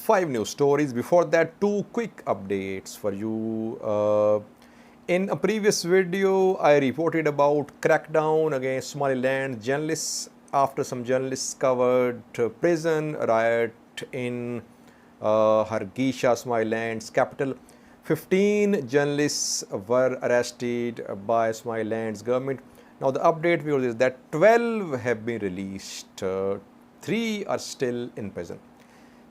5 news stories. Before that, 2 quick updates for you. In a previous video, I reported about crackdown against Somaliland journalists after some journalists covered prison riot in Hargeisa, Somaliland's capital. 15 journalists were arrested by Somaliland's government. Now the update is that 12 have been released. 3 are still in prison.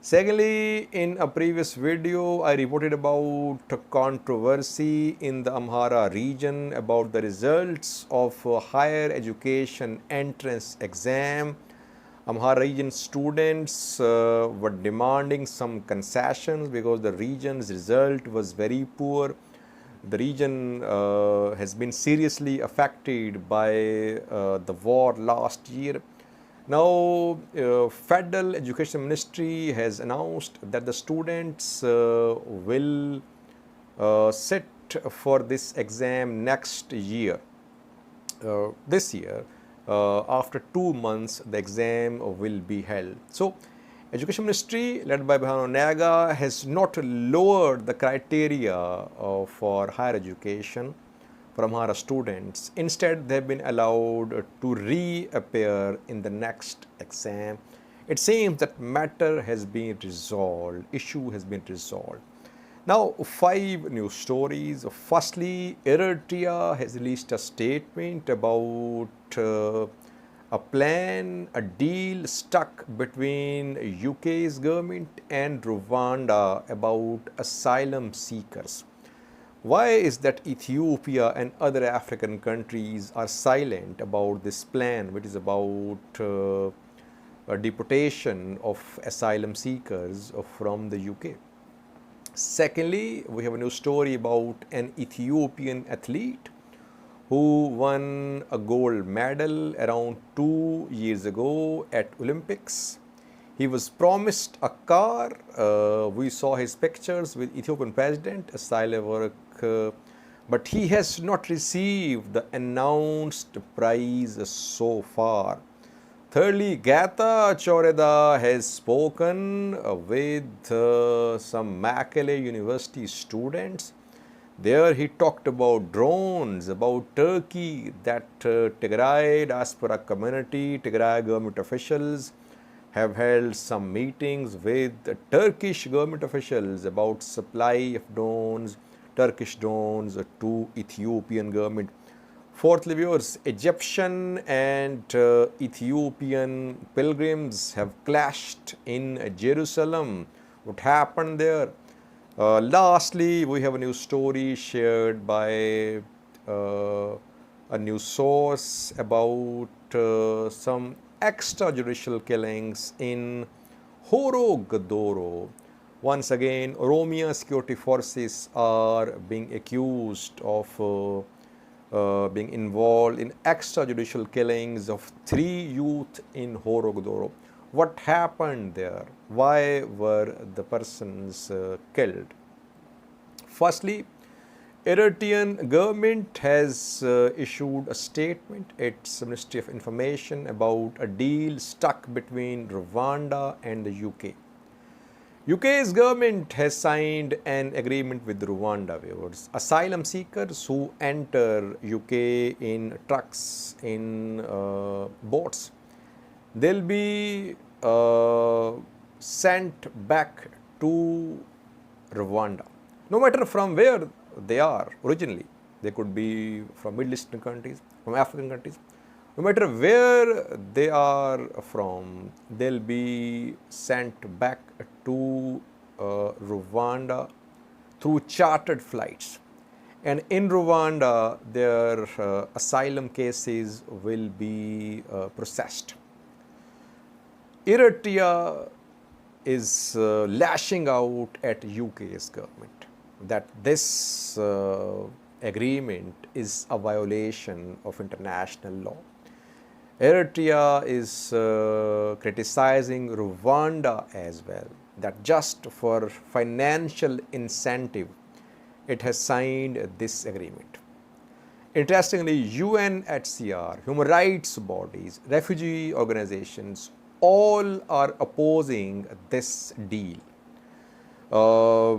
Secondly, in a previous video, I reported about a controversy in the Amhara region about the results of a higher education entrance exam. Amhara region students were demanding some concessions because the region's result was very poor. The region has been seriously affected by the war last year. Now, Federal Education Ministry has announced that the students will sit for this exam next year. This year, after 2 months, the exam will be held. So, Education Ministry, led by Bhanu Naga, has not lowered the criteria for higher education for Amhara students. Instead, they have been allowed to reappear in the next exam. It seems that matter has been resolved, issue has been resolved. Now, 5 news stories. Firstly, Eritrea has released a statement about a plan, a deal stuck between UK's government and Rwanda about asylum seekers. Why is that Ethiopia and other African countries are silent about this plan, which is about a deportation of asylum seekers from the UK? Secondly, we have a new story about an Ethiopian athlete who won a gold medal around 2 years ago at Olympics. He was promised a car. We saw his pictures with Ethiopian president, asylum work, but he has not received the announced prize so far. Thirdly, Getachew Reda has spoken with some Makerere University students. There he talked about drones, about Turkey, that Tigray diaspora community, Tigray government officials have held some meetings with Turkish government officials about supply of drones, Turkish drones to Ethiopian government. Fourthly, viewers, Egyptian and Ethiopian pilgrims have clashed in Jerusalem. What happened there? Lastly, we have a news story shared by a news source about some extrajudicial killings in Horo Gudurru. Once again, Oromia security forces are being accused of being involved in extrajudicial killings of 3 youth in Horo Gudurru. What happened there? Why were the persons killed? Firstly, Eritrean government has issued a statement, its Ministry of Information, about a deal stuck between Rwanda and the UK. UK's government has signed an agreement with Rwanda, viewers. Asylum seekers who enter UK in trucks, in boats, they'll be sent back to Rwanda, no matter from where they are originally. They could be from Middle Eastern countries, from African countries. No matter where they are from, they'll be sent back to Rwanda through chartered flights. And in Rwanda, their asylum cases will be processed. Eritrea is lashing out at UK's government that this agreement is a violation of international law. Eritrea is criticizing Rwanda as well, that just for financial incentive, it has signed this agreement. Interestingly, UNHCR, human rights bodies, refugee organizations, all are opposing this deal. Uh,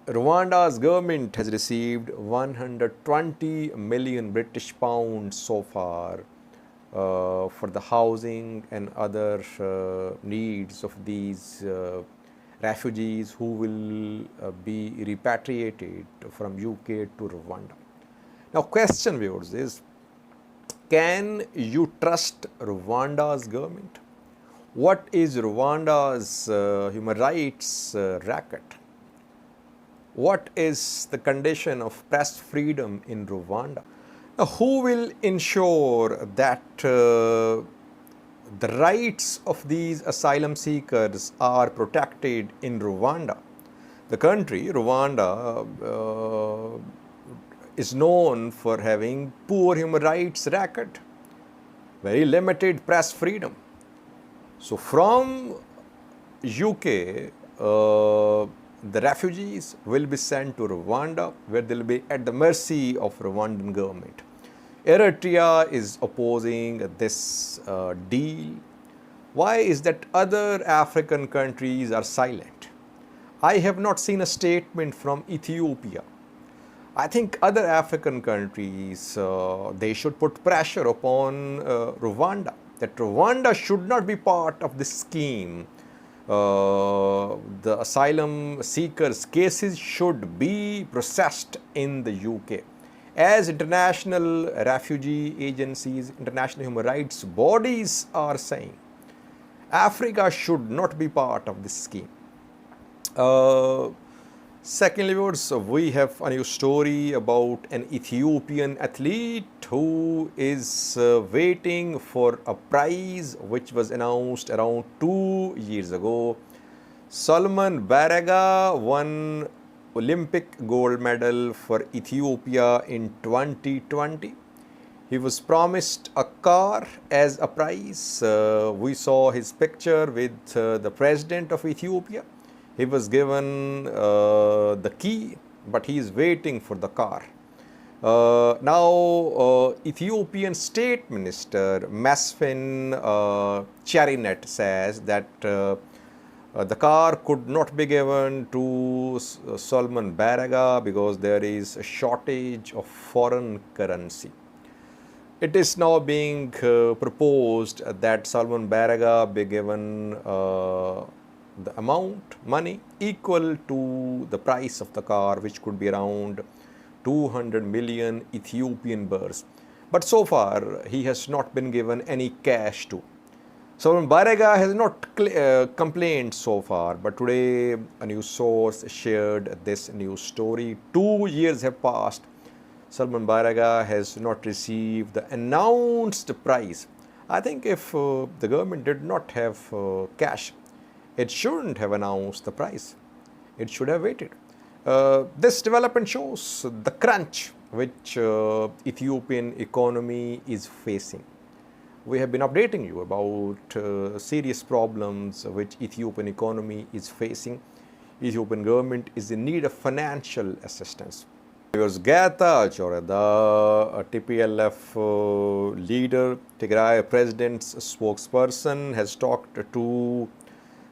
Rwanda's government has received 120 million British pounds so far for the housing and other needs of these refugees who will be repatriated from UK to Rwanda. Now, question, viewers, is can you trust Rwanda's government? What is Rwanda's human rights record? What is the condition of press freedom in Rwanda? Now, who will ensure that the rights of these asylum seekers are protected in Rwanda? The country, Rwanda, is known for having poor human rights record, very limited press freedom. So from UK, the refugees will be sent to Rwanda, where they will be at the mercy of Rwandan government. Eritrea is opposing this deal. Why is that other African countries are silent? I have not seen a statement from Ethiopia. I think other African countries, they should put pressure upon Rwanda, that Rwanda should not be part of this scheme. The asylum seekers' cases should be processed in the UK. As international refugee agencies, international human rights bodies are saying, Africa should not be part of this scheme. Secondly, viewers, we have a new story about an Ethiopian athlete who is waiting for a prize which was announced around 2 years ago. Selemon Barega won Olympic gold medal for Ethiopia in 2020. He was promised a car as a prize. We saw his picture with the president of Ethiopia. He was given the key, but he is waiting for the car. Now, Ethiopian State Minister Mesfin Charinet says that the car could not be given to Selemon Barega because there is a shortage of foreign currency. It is now being proposed that Selemon Barega be given the amount, money, equal to the price of the car, which could be around 200 million Ethiopian birrs. But so far, he has not been given any cash to. Selemon Barega has not complained so far, but today a news source shared this news story. 2 years have passed. Selemon Barega has not received the announced prize. I think if the government did not have cash, it shouldn't have announced the price. It should have waited. This development shows the crunch which Ethiopian economy is facing. We have been updating you about serious problems which Ethiopian economy is facing. Ethiopian government is in need of financial assistance. Getachew Reda, a TPLF leader, Tigray president's spokesperson, has talked to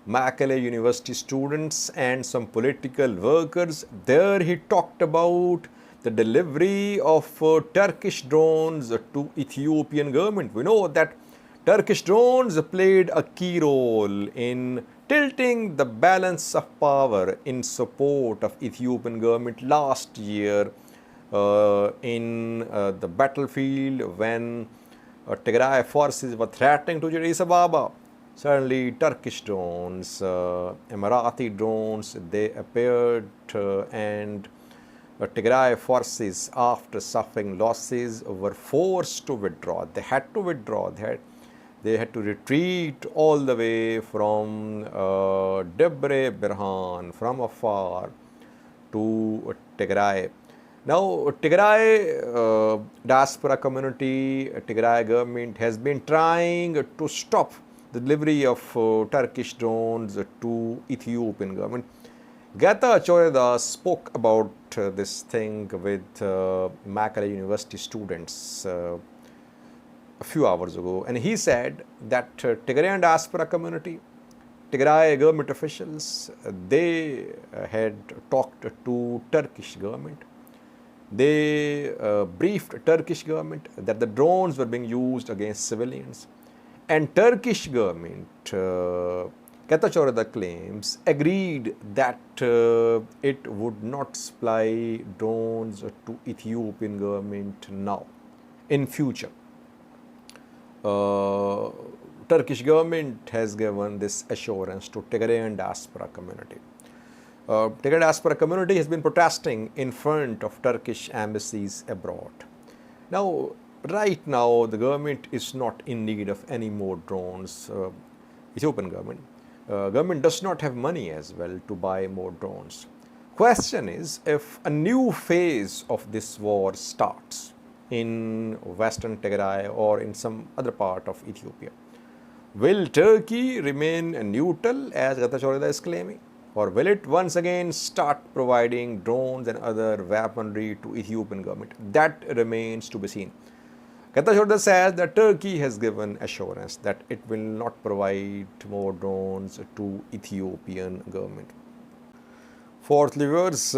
Makerere University students and some political workers. There he talked about the delivery of Turkish drones to Ethiopian government. We know that Turkish drones played a key role in tilting the balance of power in support of Ethiopian government last year in the battlefield when Tigray forces were threatening to Addis Ababa. Certainly Turkish drones, Emirati drones, they appeared and Tigray forces, after suffering losses, were forced to withdraw. They had to withdraw. They had to retreat all the way from Debre Birhan, from afar, to Tigray. Now, Tigray diaspora community, Tigray government has been trying to stop the delivery of Turkish drones to Ethiopian government. Getachew Reda spoke about this thing with Makerere University students a few hours ago, and he said that Tigrayan diaspora community Tigray government officials, they had talked to Turkish government. They briefed Turkish government that the drones were being used against civilians. And Turkish government, Getachew Reda claims, agreed that it would not supply drones to Ethiopian government now, in future. Turkish government has given this assurance to Tigrayan diaspora community. Tigray diaspora community has been protesting in front of Turkish embassies abroad. Now, right now, the government is not in need of any more drones. Ethiopian government does not have money as well to buy more drones. Question is, if a new phase of this war starts in Western Tigray or in some other part of Ethiopia, will Turkey remain neutral as Getachew Reda is claiming? Or will it once again start providing drones and other weaponry to Ethiopian government? That remains to be seen. Getachew Reda says that Turkey has given assurance that it will not provide more drones to Ethiopian government. Fourthly, viewers,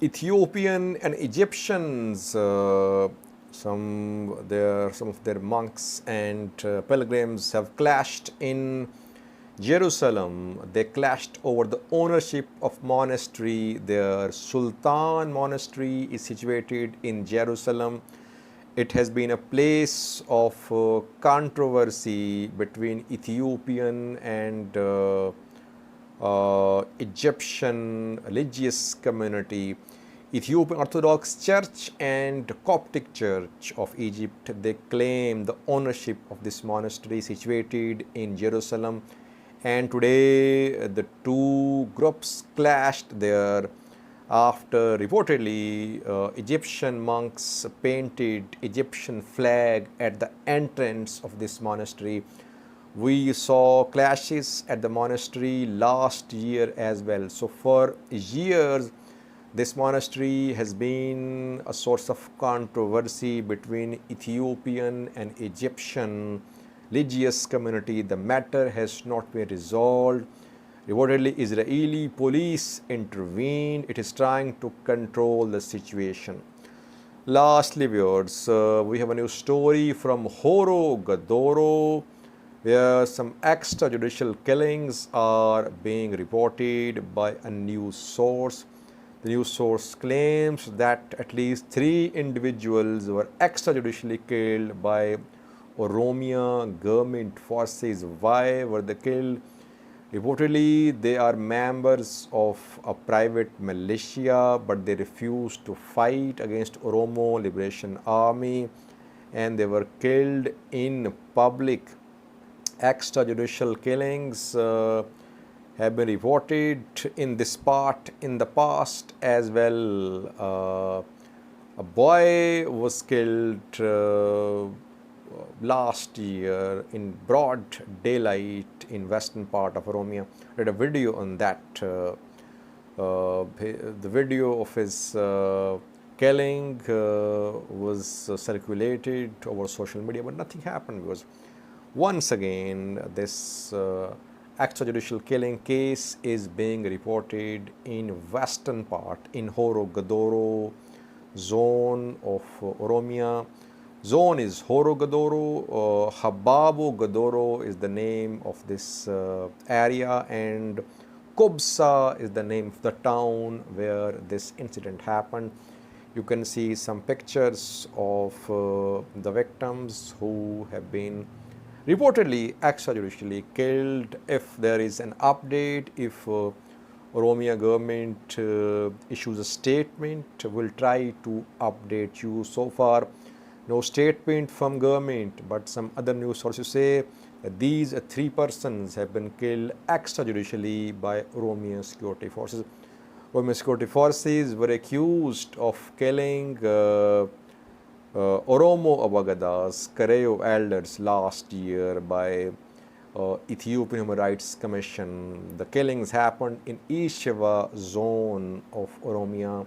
Ethiopian and Egyptians, some of their monks and pilgrims have clashed in Jerusalem. They clashed over the ownership of monastery. Their Sultan monastery is situated in Jerusalem. It has been a place of controversy between Ethiopian and Egyptian religious community. Ethiopian Orthodox Church and Coptic Church of Egypt, they claim the ownership of this monastery situated in Jerusalem. And today the two groups clashed there after reportedly Egyptian monks painted Egyptian flag at the entrance of this monastery. We saw clashes at the monastery last year as well. So for years, this monastery has been a source of controversy between Ethiopian and Egyptian religious community. The matter has not been resolved. Reportedly, Israeli police intervened. It is trying to control the situation. Lastly, viewers, we have a new story from Horo Gudurru, where some extrajudicial killings are being reported by a news source. The news source claims that at least 3 individuals were extrajudicially killed by Oromia government forces. Why were they killed? Reportedly, they are members of a private militia, but they refused to fight against Oromo Liberation Army, and they were killed in public. Extrajudicial killings have been reported in this part in the past as well. A boy was killed last year in broad daylight in western part of Oromia. I read a video on that. The video of his killing was circulated over social media, but nothing happened because once again this extrajudicial killing case is being reported in western part in Horo Gudurru zone of Oromia. Zone is Horo Gudurru. Hababu Gudurru is the name of this area, and Kubsa is the name of the town where this incident happened. You can see some pictures of the victims who have been reportedly extrajudicially killed. If there is an update, if Oromia government issues a statement, we'll try to update you. So far, no statement from government, but some other news sources say that these 3 persons have been killed extrajudicially by Oromia security forces. Oromia security forces were accused of killing Oromo Abagadas, Kareo elders last year by Ethiopian Human Rights Commission. The killings happened in Ishava zone of Oromia.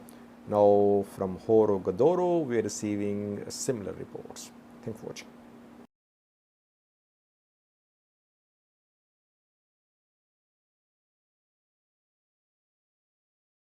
Now from Horo Gudurru, we are receiving similar reports. Thanks for watching.